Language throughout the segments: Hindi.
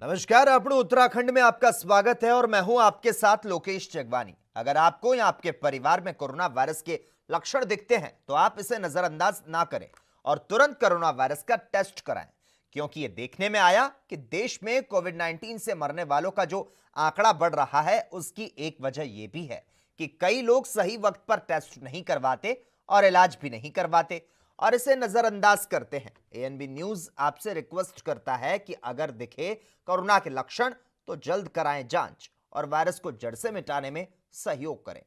नमस्कार, अपने उत्तराखंड में आपका स्वागत है और मैं हूं आपके साथ लोकेश जगवानी। अगर आपको या आपके परिवार में कोरोना वायरस के लक्षण दिखते हैं तो आप इसे नजरअंदाज ना करें और तुरंत कोरोना वायरस का टेस्ट कराएं, क्योंकि ये देखने में आया कि देश में कोविड-19 से मरने वालों का जो आंकड़ा बढ़ रहा है उसकी एक वजह यह भी है कि कई लोग सही वक्त पर टेस्ट नहीं करवाते और इलाज भी नहीं करवाते और इसे नजरअंदाज करते हैं। एएनबी न्यूज आपसे रिक्वेस्ट करता है कि अगर दिखे कोरोना के लक्षण तो जल्द कराएं जांच और वायरस को जड़ से मिटाने में सहयोग करें।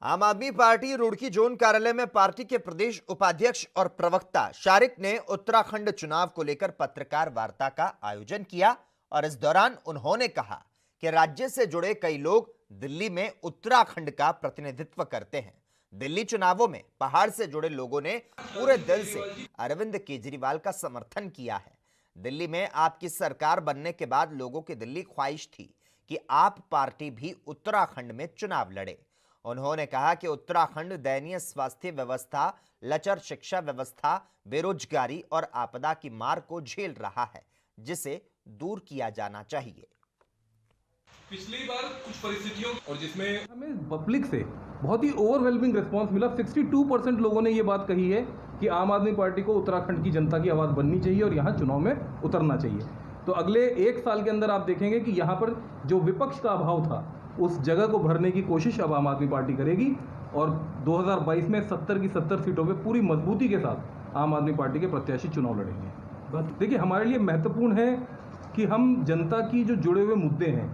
आम आदमी पार्टी रुड़की जोन कार्यालय में पार्टी के प्रदेश उपाध्यक्ष और प्रवक्ता शारिक ने उत्तराखंड चुनाव को लेकर पत्रकार वार्ता का आयोजन किया और इस दौरान उन्होंने कहा कि राज्य से जुड़े कई लोग दिल्ली में उत्तराखंड का प्रतिनिधित्व करते हैं। दिल्ली चुनावों में पहाड़ से जुड़े लोगों ने पूरे दिल से अरविंद केजरीवाल का समर्थन किया है। दिल्ली में आपकी सरकार बनने के बाद लोगों की दिल्ली ख्वाहिश थी कि आप पार्टी भी उत्तराखंड में चुनाव लड़े। उन्होंने कहा कि उत्तराखंड दयनीय स्वास्थ्य व्यवस्था, लचर शिक्षा व्यवस्था, बेरोजगारी और आपदा की मार को झेल रहा है, जिसे दूर किया जाना चाहिए। पिछली बार कुछ परिस्थितियों और जिसमें हमें पब्लिक से बहुत ही ओवरवेलमिंग रिस्पांस मिला। 62% लोगों ने ये बात कही है कि आम आदमी पार्टी को उत्तराखंड की जनता की आवाज़ बननी चाहिए और यहाँ चुनाव में उतरना चाहिए। तो अगले एक साल के अंदर आप देखेंगे कि यहाँ पर जो विपक्ष का अभाव था उस जगह को भरने की कोशिश अब आम आदमी पार्टी करेगी और 2022 में 70 की 70 सीटों पे पूरी मजबूती के साथ आम आदमी पार्टी के प्रत्याशी चुनाव लड़ेंगे। देखिए, हमारे लिए महत्वपूर्ण है कि हम जनता की जो जुड़े हुए मुद्दे हैं,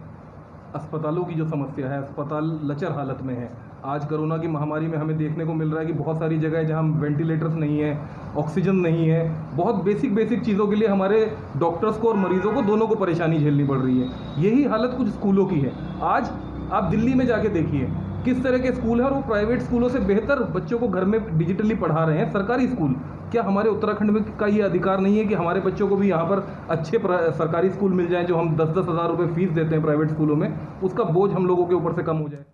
अस्पतालों की जो समस्या है, अस्पताल लचर हालत में है। आज कोरोना की महामारी में हमें देखने को मिल रहा है कि बहुत सारी जगह जहां वेंटिलेटर्स नहीं है, ऑक्सीजन नहीं है, बहुत बेसिक चीज़ों के लिए हमारे डॉक्टर्स को और मरीजों को दोनों को परेशानी झेलनी पड़ रही है। यही हालत कुछ स्कूलों की है। आज आप दिल्ली में जाके देखिए किस तरह के स्कूल है और वो प्राइवेट स्कूलों से बेहतर बच्चों को घर में डिजिटली पढ़ा रहे हैं सरकारी स्कूल। क्या हमारे उत्तराखंड में का ये अधिकार नहीं है कि हमारे बच्चों को भी यहाँ पर अच्छे सरकारी स्कूल मिल जाएं, जो हम 10-10 हज़ार रुपये फीस देते हैं प्राइवेट स्कूलों में, उसका बोझ हम लोगों के ऊपर से कम हो जाए।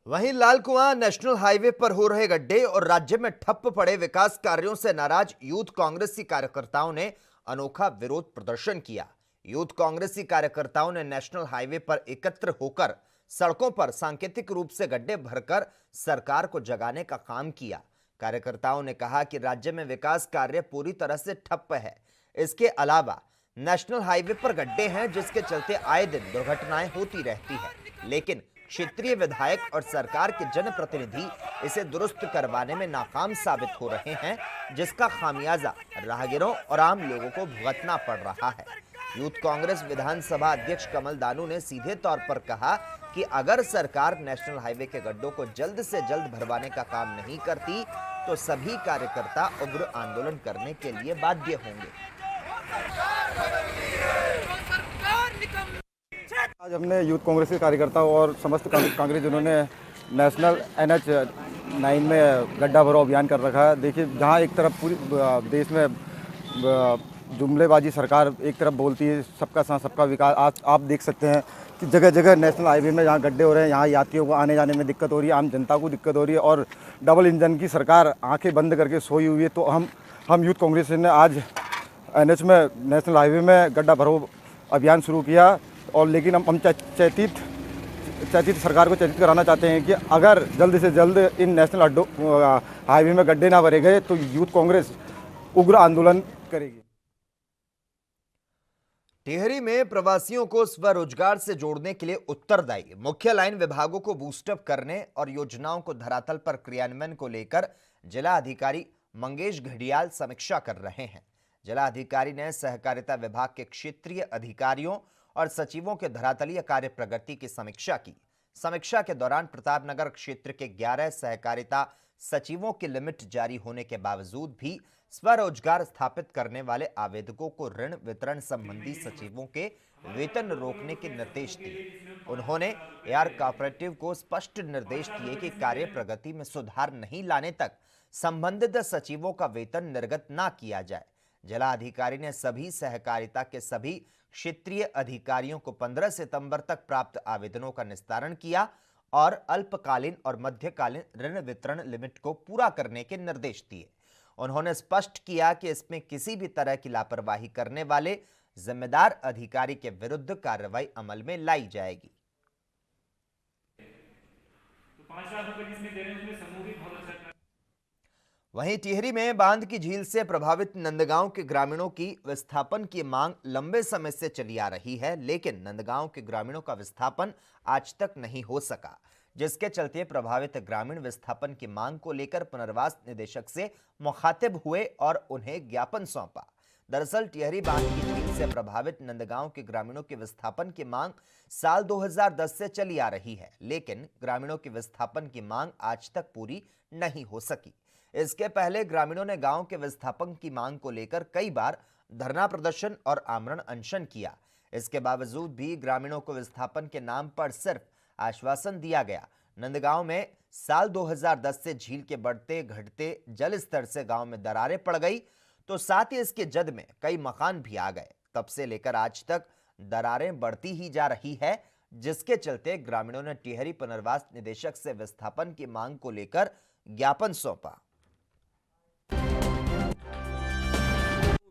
वहीं लाल कुआं नेशनल हाईवे पर हो रहे गड्ढे और राज्य में ठप पड़े विकास कार्यों से नाराज यूथ कांग्रेसी कार्यकर्ताओं ने अनोखा विरोध प्रदर्शन किया। यूथ कांग्रेसी कार्यकर्ताओं ने नेशनल हाईवे पर एकत्र होकर सड़कों पर सांकेतिक रूप से गड्ढे भरकर सरकार को जगाने का काम किया। कार्यकर्ताओं ने कहा कि राज्य में विकास कार्य पूरी तरह से ठप्प है। इसके अलावा नेशनल हाईवे पर गड्ढे हैं जिसके चलते आए दिन दुर्घटनाएं होती रहती है, लेकिन क्षेत्रीय विधायक और सरकार के जनप्रतिनिधि इसे दुरुस्त करवाने में नाकाम साबित हो रहे हैं, जिसका खामियाजा राहगीरों और आम लोगों को भुगतना पड़ रहा है। यूथ कांग्रेस विधानसभा अध्यक्ष कमल दानू ने सीधे तौर पर कहा कि अगर सरकार नेशनल हाईवे के गड्ढों को जल्द से जल्द भरवाने का काम नहीं करती तो सभी कार्यकर्ता उग्र आंदोलन करने के लिए बाध्य होंगे। आज हमने यूथ कांग्रेस के कार्यकर्ताओं और समस्त कांग्रेस जिन्होंने नेशनल NH 9 में गड्ढा भरो अभियान कर रखा है। देखिए, जहां एक तरफ पूरी देश में जुमलेबाजी सरकार एक तरफ बोलती है सबका साथ सबका विकास, आज आप देख सकते हैं कि जगह जगह नेशनल हाईवे में जहाँ गड्ढे हो रहे हैं, यहाँ यात्रियों को आने जाने में दिक्कत हो रही है, आम जनता को दिक्कत हो रही है और डबल इंजन की सरकार आंखें बंद करके सोई हुई है। तो हम यूथ कांग्रेस ने आज NH में नेशनल हाईवे में गड्ढा भरो अभियान शुरू किया और लेकिन हम चैतित सरकार को चैतित कराना चाहते हैं कि अगर जल्द से जल्द इन नेशनल हाईवे में गड्ढे ना भरे गए तो यूथ कांग्रेस उग्र आंदोलन करेगी। टिहरी में प्रवासियों को स्वरोजगार से जोड़ने के लिए उत्तरदायी मुख्य लाइन विभागों को बूस्टअप करने और योजनाओं को धरातल पर क्रियान्वयन को लेकर जिला अधिकारी मंगेश घड़ियाल समीक्षा कर रहे हैं। जिला अधिकारी ने सहकारिता विभाग के क्षेत्रीय अधिकारियों और सचिवों के धरातलीय कार्य प्रगति की समीक्षा की। समीक्षा के दौरान प्रतापनगर क्षेत्र के 11 सहकारिता सचिवों की लिमिट जारी होने के बावजूद भी स्वरोजगार स्थापित करने वाले आवेदकों को ऋण वितरण संबंधी सचिवों के वेतन रोकने के निर्देश दिए। उन्होंने एआर कोऑपरेटिव को स्पष्ट निर्देश दिए कि कार्य प्रगति में सुधार नहीं लाने तक संबंधित सचिवों का वेतन निर्गत ना किया जाए। जिला अधिकारी ने सभी सहकारिता के सभी क्षेत्रीय अधिकारियों को 15 सितंबर तक प्राप्त आवेदनों का निस्तारण किया और अल्पकालीन और मध्यकालीन ऋण वितरण लिमिट को पूरा करने के निर्देश दिए। उन्होंने स्पष्ट किया कि इसमें किसी भी तरह की लापरवाही करने वाले जिम्मेदार अधिकारी के विरुद्ध कार्रवाई अमल में लाई जाएगी। वहीं टिहरी में बांध की झील से प्रभावित नंदगांव के ग्रामीणों की विस्थापन की मांग लंबे समय से चली आ रही है, लेकिन नंदगांव के ग्रामीणों का विस्थापन आज तक नहीं हो सका, जिसके चलते प्रभावित ग्रामीण विस्थापन की मांग को लेकर पुनर्वास निदेशक से मुखातिब हुए और उन्हें ज्ञापन सौंपा। दरअसल टिहरी बांध की झील से प्रभावित नंदगांव के ग्रामीणों के विस्थापन की मांग साल 2010 से चली आ रही है, लेकिन ग्रामीणों के विस्थापन की मांग आज तक पूरी नहीं हो सकी। इसके पहले ग्रामीणों ने गांव के विस्थापन की मांग को लेकर कई बार धरना प्रदर्शन और आमरण अनशन किया। इसके बावजूद भी ग्रामीणों को विस्थापन के नाम पर सिर्फ आश्वासन दिया गया। नंदगांव में साल 2010 से झील के बढ़ते घटते जल स्तर से गांव में दरारें पड़ गई, तो साथ ही इसके जद में कई मकान भी आ गए। तब से लेकर आज तक दरारें बढ़ती ही जा रही है, जिसके चलते ग्रामीणों ने टिहरी पुनर्वास निदेशक से विस्थापन की मांग को लेकर ज्ञापन सौंपा।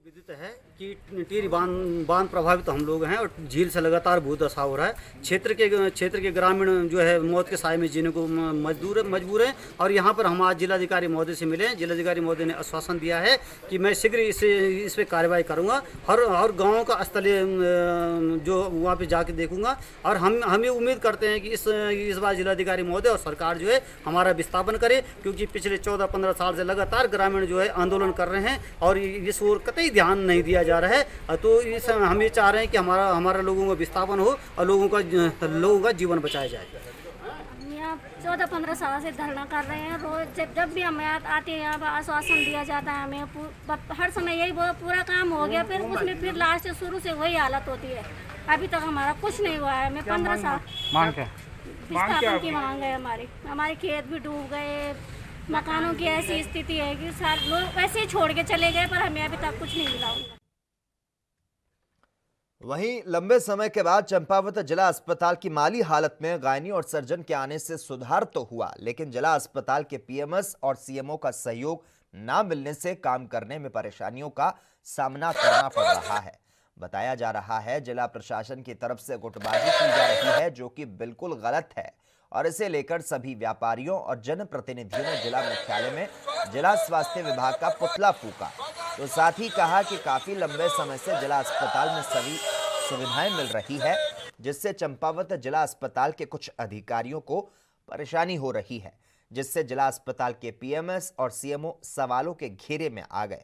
विदित है कि टिहरी बांध प्रभावित हम लोग हैं और झील से लगातार भूदशा हो रहा है। क्षेत्र के ग्रामीण जो है मौत के साए में जीने को मजबूर है। और यहाँ पर हम आज जिलाधिकारी महोदय से मिले। जिलाधिकारी महोदय ने आश्वासन दिया है कि मैं शीघ्र इस पे कार्रवाई करूँगा। हर गाँव का स्थलीय जो वहाँ पे जाके देखूंगा और हम ये उम्मीद करते हैं कि इस बार जिलाधिकारी महोदय और सरकार जो है हमारा विस्थापन करे, क्योंकि पिछले 14-15 साल से लगातार ग्रामीण जो है आंदोलन कर रहे हैं और इस ओर कतई ध्यान नहीं दिया जा रहा है। तो इस हम ये चाह रहे हैं कि हमारा लोगों का विस्थापन हो और लोगों का जीवन बचाया जाए। 14-15 साल से धरना कर रहे हैं। रोज जब भी हम आते हैं यहाँ पर आश्वासन दिया जाता है हमें, हर समय यही पूरा काम हो गया, फिर उसमें फिर लास्ट शुरू से वही हालत होती है। अभी तक हमारा कुछ नहीं हुआ है। हमें 15 साल विस्थापन की मांग है। हमारे खेत भी डूब गए, मकानों की ऐसी स्थिति है कि सारे लोग वैसे ही छोड़ के चले गए, पर हमें अभी तक कुछ नहीं मिला। वहीं लंबे समय के बाद चंपावत जिला अस्पताल की माली हालत में गायनी और सर्जन के आने से सुधार तो हुआ, लेकिन जिला अस्पताल के पीएमएस और सीएमओ का सहयोग ना मिलने से काम करने में परेशानियों का सामना करना पड़ रहा है। बताया जा रहा है जिला प्रशासन की तरफ से गुटबाजी की जा रही है, जो कि बिल्कुल गलत है, और इसे लेकर सभी व्यापारियों और जनप्रतिनिधियों ने जिला मुख्यालय में जिला स्वास्थ्य विभाग का पुतला फूंका। तो साथ ही कहा कि काफी लंबे समय से जिला अस्पताल में सभी सुविधाएं मिल रही है, जिससे चंपावत जिला अस्पताल के कुछ अधिकारियों को परेशानी हो रही है, जिससे जिला अस्पताल के पीएमएस और सीएमओ सवालों के घेरे में आ गए।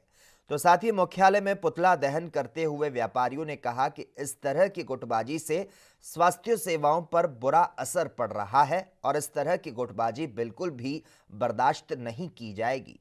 तो साथ ही मुख्यालय में पुतला दहन करते हुए व्यापारियों ने कहा कि इस तरह की गुटबाजी से स्वास्थ्य सेवाओं पर बुरा असर पड़ रहा है और इस तरह की गुटबाजी बिल्कुल भी बर्दाश्त नहीं की जाएगी।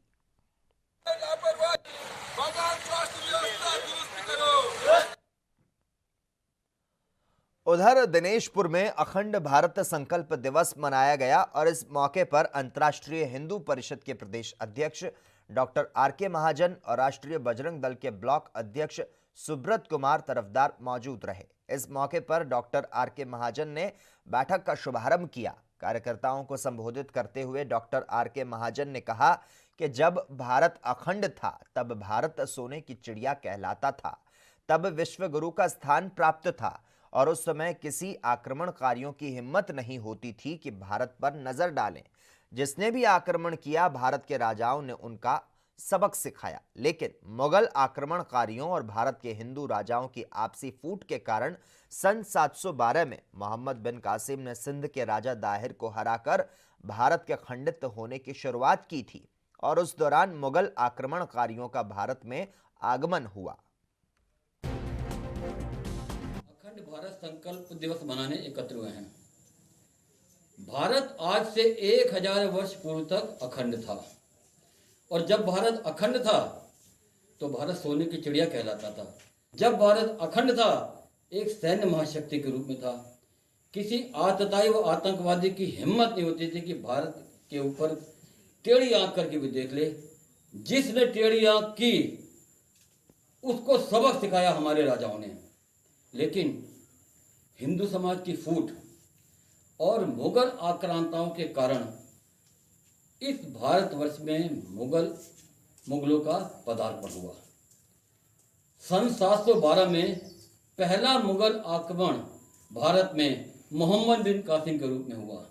उधर दिनेशपुर में अखंड भारत संकल्प दिवस मनाया गया और इस मौके पर अंतर्राष्ट्रीय हिंदू परिषद के प्रदेश अध्यक्ष डॉक्टर आर.के. महाजन और राष्ट्रीय बजरंग दल के ब्लॉक अध्यक्ष सुब्रत कुमार तरफदार मौजूद रहे। इस मौके पर डॉक्टर आर.के. महाजन ने बैठक का शुभारंभ किया। कार्यकर्ताओं को संबोधित करते हुए डॉक्टर आर.के. महाजन ने कहा कि जब भारत अखंड था तब भारत सोने की चिड़िया कहलाता था, तब विश्व गुरु का स्थान प्राप्त था और उस समय किसी आक्रमणकारियों की हिम्मत नहीं होती थी कि भारत पर नजर डालें। जिसने भी आक्रमण किया भारत के राजाओं ने उनका सबक सिखाया, लेकिन मुगल आक्रमणकारियों और भारत के हिंदू राजाओं की आपसी फूट के कारण सन 712 में मोहम्मद बिन कासिम ने सिंध के राजा दाहिर को हराकर भारत के खंडित होने की शुरुआत की थी और उस दौरान मुगल आक्रमणकारियों का भारत में आगमन हुआ। अखंड भारत संकल्प दिवस मनाने एकत्र हुए हैं। भारत आज से 1000 वर्ष पूर्व तक अखंड था और जब भारत अखंड था तो भारत सोने की चिड़िया कहलाता था। जब भारत अखंड था एक सैन्य महाशक्ति के रूप में था। किसी आतताई व आतंकवादी की हिम्मत नहीं होती थी कि भारत के ऊपर टेढ़ी आंख करके भी देख ले। जिसने टेढ़ी आंख की उसको सबक सिखाया हमारे राजाओं ने। लेकिन हिंदू समाज की फूट और मुगल आक्रांताओं के कारण इस भारतवर्ष में मुगलों का पदार्पण हुआ। सन 712 में पहला मुगल आक्रमण भारत में मोहम्मद बिन कासिम के रूप में हुआ।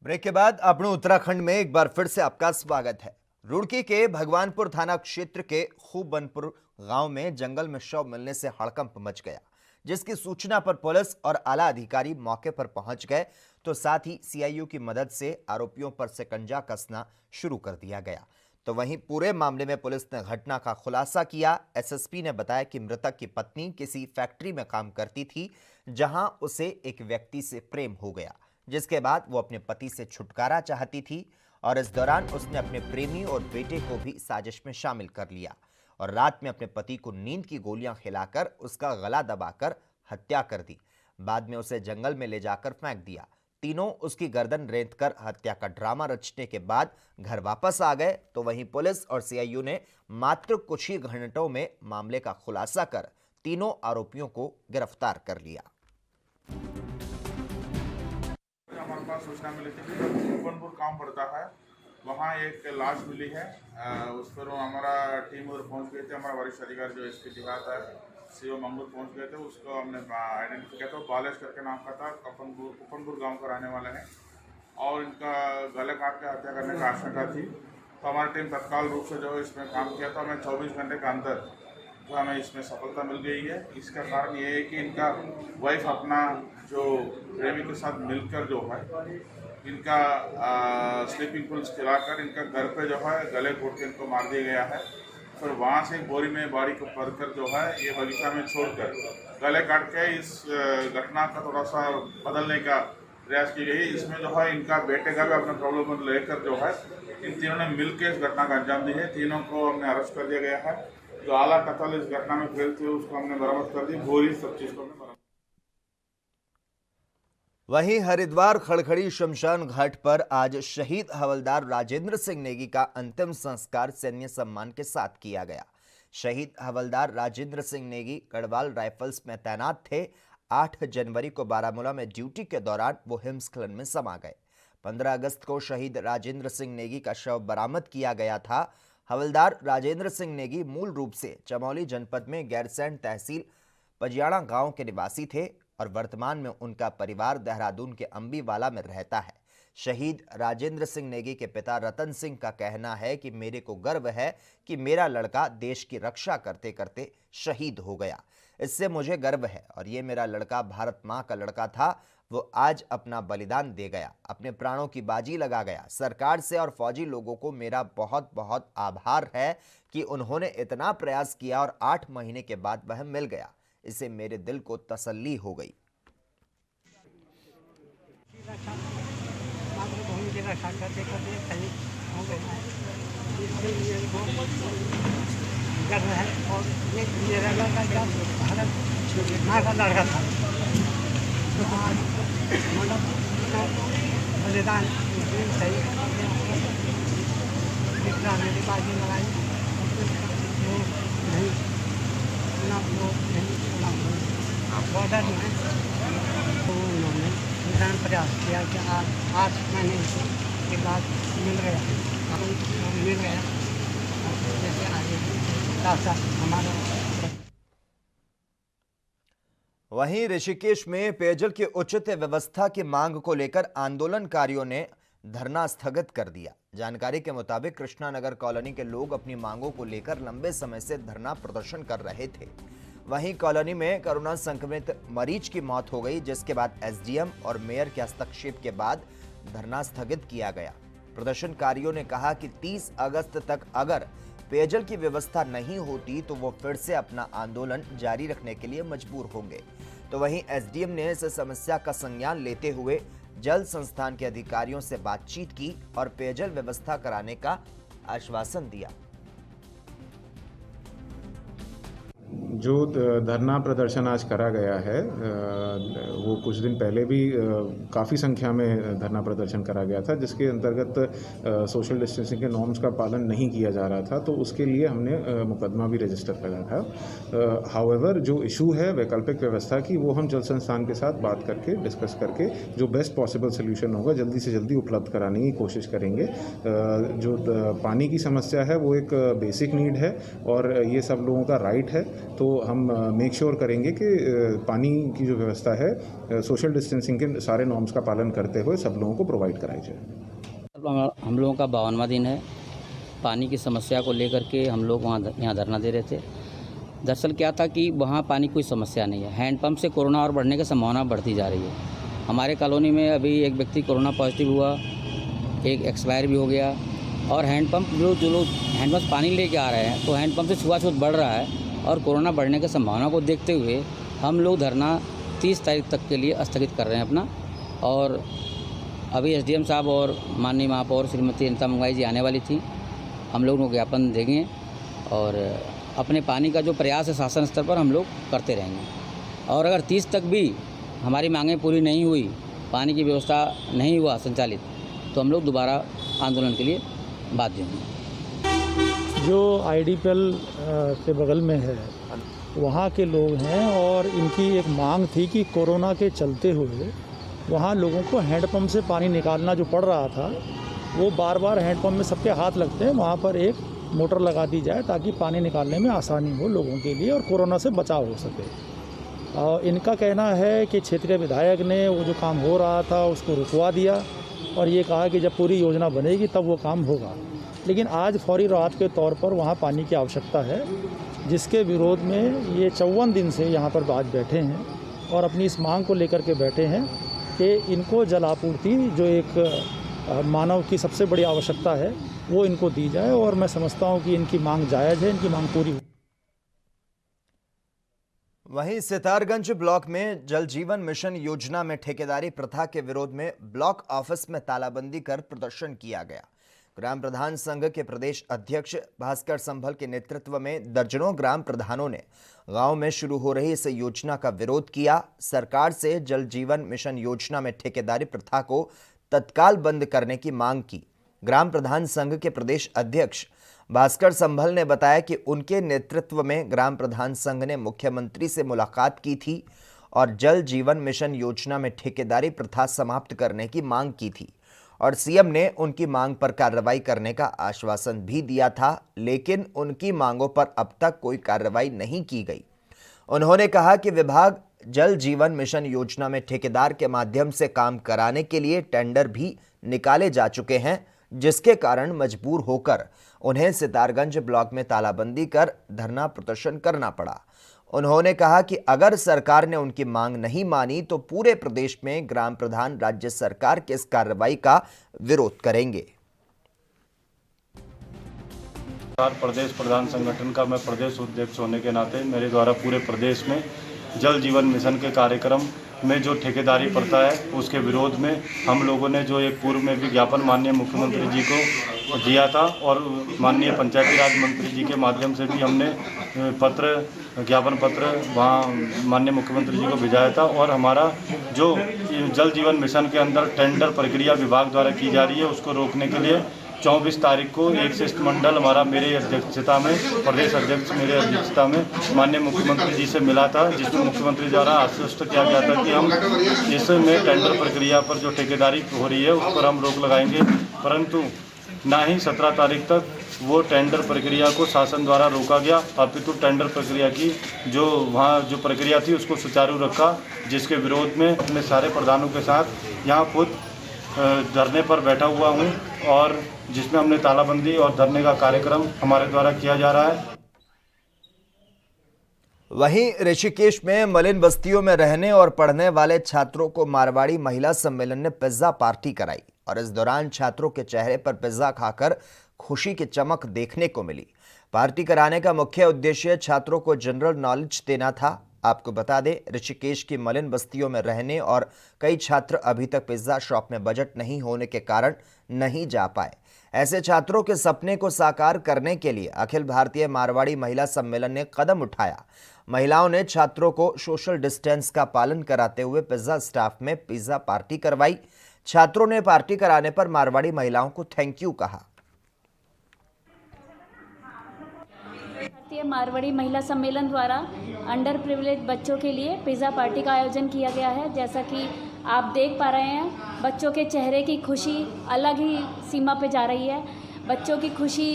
ब्रेक के बाद अपने उत्तराखंड में एक बार फिर से आपका स्वागत है। रुड़की के भगवानपुर थाना क्षेत्र के खूबनपुर गांव में जंगल में शव मिलने से हड़कंप मच गया, जिसकी सूचना पर पुलिस और आला अधिकारी मौके पर पहुंच गए तो साथ ही सीआईयू की मदद से आरोपियों पर शिकंजा कसना शुरू कर दिया गया। तो वहीं पूरे मामले में पुलिस ने घटना का खुलासा किया। एसएसपी ने बताया कि मृतक की पत्नी किसी फैक्ट्री में काम करती थी, जहां उसे एक व्यक्ति से प्रेम हो गया, जिसके बाद वो अपने पति से छुटकारा चाहती थी और इस दौरान उसने अपने प्रेमी और बेटे को भी साजिश में शामिल कर लिया और रात में अपने पति को नींद की गोलियां खिलाकर उसका गला दबाकर हत्या कर दी। बाद में उसे जंगल में ले जाकर फेंक दिया। तीनों उसकी गर्दन रेंतकर हत्या का ड्रामा रचने के बाद घर वापस आ गए। तो वहीं पुलिस और सीआईयू ने मात्र कुछ ही घंटों में मामले का खुलासा कर तीनों आरोपियों को गिरफ्तार कर लिया। हमारे पास सूचना मिली थी कि खूबनपुर गाँव पड़ता है, वहाँ एक लाश मिली है। उस पर हमारा टीम उधर पहुँच गई थी। हमारा वरिष्ठ अधिकारी जो एसपी देहात है सीओ मंगूर पहुँच गए थे। उसको हमने आइडेंटिफाई किया था। बालेश करके नाम का था, खूबनपुर गाँव का रहने वाला है और इनका गले काट के हत्या करने का आशंका थी। तो हमारी टीम तत्काल रूप से जो इसमें काम किया था। हमें 24 घंटे के अंदर जो हमें इसमें सफलता मिल गई है। इसका कारण ये है कि इनका वाइफ अपना जो प्रेमी के साथ मिलकर जो है इनका स्लीपिंग पिल्स खिलाकर इनका घर पे जो है गले घोट के इनको मार दिया गया है। फिर वहाँ से बोरी में बाड़ी को भरकर जो है ये बगीचा में छोड़कर गले काट के इस घटना का थोड़ा सा बदलने का प्रयास की गई। इसमें जो है इनका बेटे का भी अपना प्रॉब्लम लेकर जो है इन तीनों ने मिलकर इस घटना का अंजाम दी है। तीनों को हमने अरेस्ट कर दिया गया है। जो आला कत्ल इस घटना में फेल थे उसको हमने बरामद कर दी। बोरी सब चीज को हमने बरामद। वहीं हरिद्वार खड़खड़ी शमशान घाट पर आज शहीद हवलदार राजेंद्र सिंह नेगी का अंतिम संस्कार सैन्य सम्मान के साथ किया गया। शहीद हवलदार राजेंद्र सिंह नेगी गढ़वाल राइफल्स में तैनात थे। 8 जनवरी को बारामूला में ड्यूटी के दौरान वो हिमस्खलन में समा गए। 15 अगस्त को शहीद राजेंद्र सिंह नेगी का शव बरामद किया गया था। हवलदार राजेंद्र सिंह नेगी मूल रूप से चमौली जनपद में गैरसैंण तहसील पजियाड़ा गांव के निवासी थे और वर्तमान में उनका परिवार देहरादून के अंबीवाला में रहता है। शहीद राजेंद्र सिंह नेगी के पिता रतन सिंह का कहना है कि मेरे को गर्व है कि मेरा लड़का देश की रक्षा करते करते शहीद हो गया। इससे मुझे गर्व है और ये मेरा लड़का भारत माँ का लड़का था। वो आज अपना बलिदान दे गया, अपने प्राणों की बाजी लगा गया। सरकार से और फौजी लोगों को मेरा बहुत बहुत आभार है कि उन्होंने इतना प्रयास किया और 8 महीने के बाद वह मिल गया। इससे मेरे दिल को तसल्ली हो गई। मातृभूमि की रक्षा करते करते शहीद हो गए हैं, इसके लिए गर्व है। और ये मेरा लड़का क्या भारत माँ का लड़का था। मतलब बलिदान सही इतना मेरी बाजी लगाई वो नहीं ना वो नहीं बॉर्डर में तो उन्होंने निदान प्रयास किया कि आज 8 महीने के बाद मिल गया, मिल गया। जैसे आगे साथ हमारा। वहीं ऋषिकेश में पेयजल की उचित व्यवस्था की मांग को लेकर आंदोलनकारियों ने धरना स्थगित कर दिया। जानकारी के मुताबिक कृष्णानगर कॉलोनी के लोग अपनी मांगों को लेकर लंबे समय से धरना प्रदर्शन कर रहे थे। वहीं कॉलोनी में कोरोना संक्रमित मरीज की मौत हो गई, जिसके बाद एसडीएम और मेयर के हस्तक्षेप के बाद धरना स्थगित किया गया। प्रदर्शनकारियों ने कहा कि 30 अगस्त तक अगर पेयजल की व्यवस्था नहीं होती तो वो फिर से अपना आंदोलन जारी रखने के लिए मजबूर होंगे। तो वहीं एसडीएम ने इस समस्या का संज्ञान लेते हुए जल संस्थान के अधिकारियों से बातचीत की और पेयजल व्यवस्था कराने का आश्वासन दिया। जो धरना प्रदर्शन आज करा गया है वो कुछ दिन पहले भी काफ़ी संख्या में धरना प्रदर्शन करा गया था, जिसके अंतर्गत सोशल डिस्टेंसिंग के नॉर्म्स का पालन नहीं किया जा रहा था, तो उसके लिए हमने मुकदमा भी रजिस्टर करा था। हाउएवर जो इशू है वैकल्पिक व्यवस्था की, वो हम जल संस्थान के साथ बात करके डिस्कस करके जो बेस्ट पॉसिबल सोल्यूशन होगा जल्दी से जल्दी उपलब्ध कराने की कोशिश करेंगे। जो पानी की समस्या है वो एक बेसिक नीड है और ये सब लोगों का राइट है, तो हम मेक श्योर करेंगे कि पानी की जो व्यवस्था है सोशल डिस्टेंसिंग के सारे नॉर्म्स का पालन करते हुए सब लोगों को प्रोवाइड कराई जाए। हम लोगों का 52वां दिन है। पानी की समस्या को लेकर के हम लोग यहाँ धरना दे रहे थे। दरअसल क्या था कि वहाँ पानी कोई समस्या नहीं है। हैंडपम्प से कोरोना और बढ़ने की संभावना बढ़ती जा रही है। हमारे कॉलोनी में अभी एक व्यक्ति कोरोना पॉजिटिव हुआ, एक एक्सपायर भी हो गया, और हैंडपम्प जो लोग हैंडपम्प पानी लेके आ रहे हैं तो हैंडपम्प से छुआछूत बढ़ रहा है, और कोरोना बढ़ने की संभावना को देखते हुए हम लोग धरना 30 तारीख तक के लिए स्थगित कर रहे हैं अपना। और अभी एसडीएम साहब और माननीय महापौर श्रीमती अनिता मंगवाई जी आने वाली थी, हम लोग ज्ञापन देंगे और अपने पानी का जो प्रयास है शासन स्तर पर हम लोग करते रहेंगे। और अगर 30 तक भी हमारी मांगें पूरी नहीं हुई, पानी की व्यवस्था नहीं हुआ संचालित, तो हम लोग दोबारा आंदोलन के लिए बाध्य होंगे। जो IDPL के बगल में है वहाँ के लोग हैं और इनकी एक मांग थी कि कोरोना के चलते हुए वहाँ लोगों को हैंडपम्प से पानी निकालना जो पड़ रहा था, वो बार बार हैंडपम्प में सबके हाथ लगते हैं, वहाँ पर एक मोटर लगा दी जाए ताकि पानी निकालने में आसानी हो लोगों के लिए और कोरोना से बचाव हो सके। और इनका कहना है कि क्षेत्रीय विधायक ने वो जो काम हो रहा था उसको रुकवा दिया और ये कहा कि जब पूरी योजना बनेगी तब वो काम होगा। लेकिन आज फौरी राहत के तौर पर वहाँ पानी की आवश्यकता है, जिसके विरोध में ये 54 दिन से यहाँ पर आज बैठे हैं और अपनी इस मांग को लेकर के बैठे हैं कि इनको जल आपूर्ति जो एक मानव की सबसे बड़ी आवश्यकता है वो इनको दी जाए। और मैं समझता हूँ कि इनकी मांग जायज़ है, इनकी मांग पूरी। वहीं सितारगंज ब्लॉक में जल जीवन मिशन योजना में ठेकेदारी प्रथा के विरोध में ब्लॉक ऑफिस में तालाबंदी कर प्रदर्शन किया गया। ग्राम प्रधान संघ के प्रदेश अध्यक्ष भास्कर संभल के नेतृत्व में दर्जनों ग्राम प्रधानों ने गांव में शुरू हो रही इस योजना का विरोध किया। सरकार से जल जीवन मिशन योजना में ठेकेदारी प्रथा को तत्काल बंद करने की मांग की। ग्राम प्रधान संघ के प्रदेश अध्यक्ष भास्कर संभल ने बताया कि उनके नेतृत्व में ग्राम प्रधान संघ ने मुख्यमंत्री से मुलाकात की थी और जल जीवन मिशन योजना में ठेकेदारी प्रथा समाप्त करने की मांग की थी और सीएम ने उनकी मांग पर कार्रवाई करने का आश्वासन भी दिया था, लेकिन उनकी मांगों पर अब तक कोई कार्रवाई नहीं की गई। उन्होंने कहा कि विभाग जल जीवन मिशन योजना में ठेकेदार के माध्यम से काम कराने के लिए टेंडर भी निकाले जा चुके हैं, जिसके कारण मजबूर होकर उन्हें सितारगंज ब्लॉक में तालाबंदी कर धरना प्रदर्शन करना पड़ा। उन्होंने कहा कि अगर सरकार ने उनकी मांग नहीं मानी तो पूरे प्रदेश में ग्राम प्रधान राज्य सरकार की इस कार्रवाई का विरोध करेंगे। प्रदेश प्रधान संगठन का मैं प्रदेश अध्यक्ष होने के नाते मेरे द्वारा पूरे प्रदेश में जल जीवन मिशन के कार्यक्रम में जो ठेकेदारी प्रथा है उसके विरोध में हम लोगों ने जो एक पूर्व में भी ज्ञापन माननीय मुख्यमंत्री जी को दिया था और माननीय पंचायती राज मंत्री जी के माध्यम से भी हमने ज्ञापन पत्र वहाँ माननीय मुख्यमंत्री जी को भिजाया था। और हमारा जो जल जीवन मिशन के अंदर टेंडर प्रक्रिया विभाग द्वारा की जा रही है उसको रोकने के लिए 24 तारीख को एक शिष्टमंडल हमारा मेरे अध्यक्षता में प्रदेश अध्यक्ष मेरे अध्यक्षता में माननीय मुख्यमंत्री जी से मिला था, जिसमें मुख्यमंत्री द्वारा आश्वस्त किया गया था कि हम इसमें टेंडर प्रक्रिया पर जो ठेकेदारी हो रही है उस पर हम रोक लगाएंगे, परंतु ना ही 17 तारीख तक वो टेंडर प्रक्रिया को शासन द्वारा रोका गया, अपितु टेंडर प्रक्रिया की जो वहाँ जो प्रक्रिया थी उसको सुचारू रखा, जिसके विरोध में अपने सारे प्रधानों के साथ यहाँ खुद धरने पर बैठा हुआ हूँ और जिसमें हमने तालाबंदी और धरने का कार्यक्रम हमारे द्वारा किया जा रहा है। वहीं ऋषिकेश में मलिन बस्तियों में रहने और पढ़ने वाले छात्रों को मारवाड़ी महिला सम्मेलन ने पिज्जा पार्टी कराई और इस दौरान छात्रों के चेहरे पर पिज्जा खाकर खुशी की चमक देखने को मिली। पार्टी कराने का मुख्य उद्देश्य छात्रों को जनरल नॉलेज देना था। आपको बता दें, ऋषिकेश की मलिन बस्तियों में रहने और कई छात्र अभी तक पिज्जा शॉप में बजट नहीं होने के कारण नहीं जा पाए। ऐसे छात्रों के सपने को साकार करने के लिए अखिल भारतीय मारवाड़ी महिला सम्मेलन ने कदम उठाया। महिलाओं ने छात्रों को सोशल डिस्टेंस का पालन कराते हुए पिज्जा स्टाफ में पिज्जा पार्टी करवाई। छात्रों ने पार्टी कराने पर मारवाड़ी महिलाओं को थैंक यू कहा। भारतीय मारवाड़ी महिला सम्मेलन द्वारा अंडर प्रिविलेज बच्चों के लिए पिज़्ज़ा पार्टी का आयोजन किया गया है। जैसा कि आप देख पा रहे हैं, बच्चों के चेहरे की खुशी अलग ही सीमा पे जा रही है। बच्चों की खुशी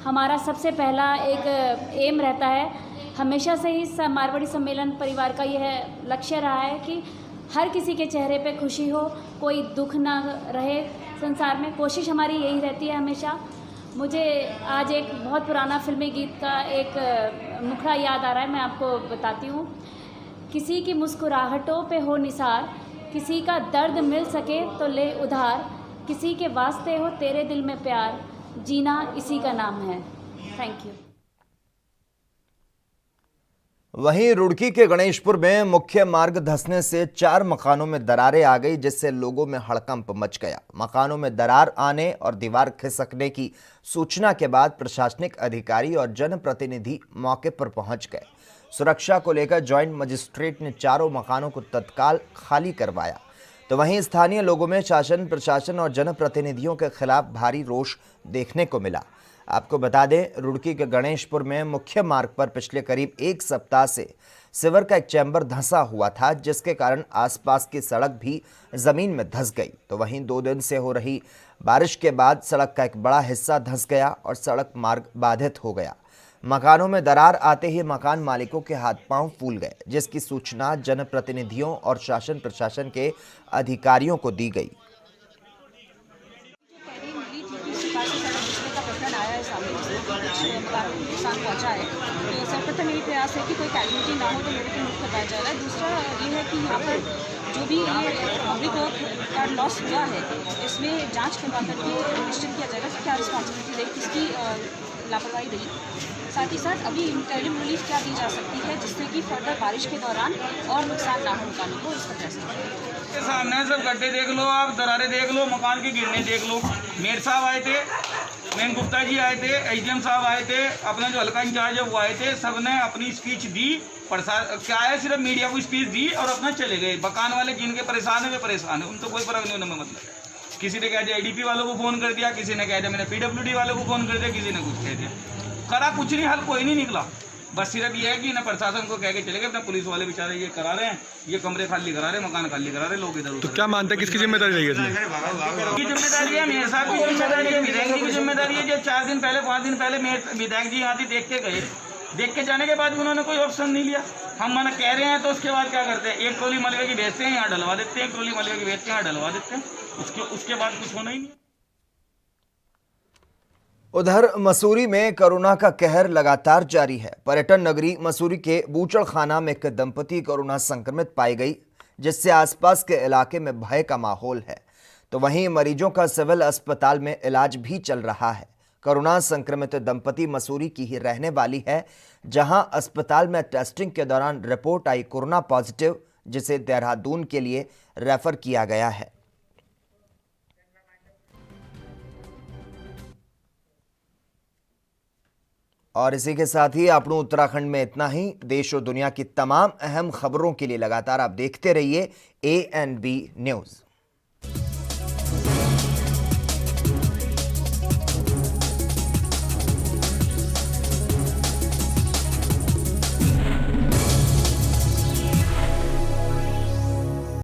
हमारा सबसे पहला एक एम रहता है। हमेशा से ही मारवाड़ी सम्मेलन परिवार का यह लक्ष्य रहा है कि हर किसी के चेहरे पे खुशी हो, कोई दुख ना रहे संसार में। कोशिश हमारी यही रहती है हमेशा। मुझे आज एक बहुत पुराना फिल्मी गीत का एक मुखड़ा याद आ रहा है, मैं आपको बताती हूँ। किसी की मुस्कुराहटों पे हो निसार, किसी का दर्द मिल सके तो ले उधार, किसी के वास्ते हो तेरे दिल में प्यार, जीना इसी का नाम है। Thank you. वहीं रुड़की के गणेशपुर में मुख्य मार्ग धंसने से 4 मकानों में दरारें आ गई, जिससे लोगों में हड़कंप मच गया। मकानों में दरार आने और दीवार खिसकने की सूचना के बाद प्रशासनिक अधिकारी और जनप्रतिनिधि मौके पर पहुंच गए। सुरक्षा को लेकर जॉइंट मजिस्ट्रेट ने चारों मकानों को तत्काल खाली करवाया। तो वहीं स्थानीय लोगों में शासन, प्रशासन और जनप्रतिनिधियों के खिलाफ भारी रोष देखने को मिला। आपको बता दें, रुड़की के गणेशपुर में मुख्य मार्ग पर पिछले करीब 1 सप्ताह से सीवर का एक चैम्बर धंसा हुआ था, जिसके कारण आसपास की सड़क भी जमीन में धंस गई। तो वहीं 2 दिन से हो रही बारिश के बाद सड़क का एक बड़ा हिस्सा धंस गया और सड़क मार्ग बाधित हो गया। मकानों में दरार आते ही मकान मालिकों के हाथ पांव फूल गए, जिसकी सूचना जनप्रतिनिधियों और शासन प्रशासन के अधिकारियों को दी गई। नुकसान पहुंचा है, तो सर्वप्रथम यही प्रयास है कि कोई कैजुअलिटी ना हो, तो लोगों को मुक्त करवाया जा रहा है। दूसरा ये है कि यहाँ पर जो भी ये पब्लिक वर्क का लॉस हुआ है, इसमें जांच करवा करके निश्चित किया जाएगा कि क्या रिस्पॉन्सिबिलिटी रही, किसकी लापरवाही रही। साथ ही साथ अभी इंटरिम रिलीफ क्या दी जा सकती है, जिससे कि फर्दर बारिश के दौरान और नुकसान ना हो मकानों को, इसका फैसला। सामने सब गड्ढे देख लो, आप दरारें देख लो, मकान के गिरने देख लो। मेयर साहब आए थे, मेन गुप्ता जी आए थे, एसडीएम साहब आए थे, अपना जो हल्का इंचार्ज है वो आए थे। सबने अपनी स्पीच दी, क्या है सिर्फ मीडिया को स्पीच दी और अपना चले गए। मकान वाले जिनके परेशान है वे परेशान है, उनको कोई फर्क नहीं उन्हें मतलब। किसी ने कह दिया ADP वालों को फ़ोन कर दिया, किसी ने कह दिया मैंने PWD वालों को फ़ोन कर दिया, किसी ने कुछ कह दिया। करा कुछ नहीं, हल कोई नहीं निकला। बस सिर्फ ये है कि ना प्रशासन को कह के चले गए, अपना पुलिस वाले बेचारे ये करा रहे हैं, ये कमरे खाली करा रहे हैं, मकान खाली करा रहे हैं, लोग इधर। तो क्या मानते हैं किसकी जिम्मेदारी रही है इसमें? की जिम्मेदारी है मेयर साहब की जिम्मेदारी है, विधायक जी की जिम्मेदारी है। जो 4 दिन पहले 5 दिन पहले विधायक जी यहाँ देख के गए, देख के जाने के बाद भी उन्होंने कोई ऑप्शन नहीं लिया। हम मना कह रहे हैं तो उसके बाद क्या करते हैं, एक ट्रॉली मलबे की बेचते हैं, यहाँ डलवा देते हैं, एक ट्रॉली मलबे की बेचते हैं, यहाँ डलवा देते हैं, उसके बाद कुछ होना ही नहीं। उधर मसूरी में कोरोना का कहर लगातार जारी है। पर्यटन नगरी मसूरी के बूचड़खाना में एक दंपति कोरोना संक्रमित पाई गई, जिससे आसपास के इलाके में भय का माहौल है। तो वहीं मरीजों का सिविल अस्पताल में इलाज भी चल रहा है। कोरोना संक्रमित दंपति मसूरी की ही रहने वाली है, जहां अस्पताल में टेस्टिंग के दौरान रिपोर्ट आई कोरोना पॉजिटिव, जिसे देहरादून के लिए रेफर किया गया है। और इसी के साथ ही आपको उत्तराखंड में इतना ही। देश और दुनिया की तमाम अहम खबरों के लिए लगातार आप देखते रहिए ANB न्यूज़।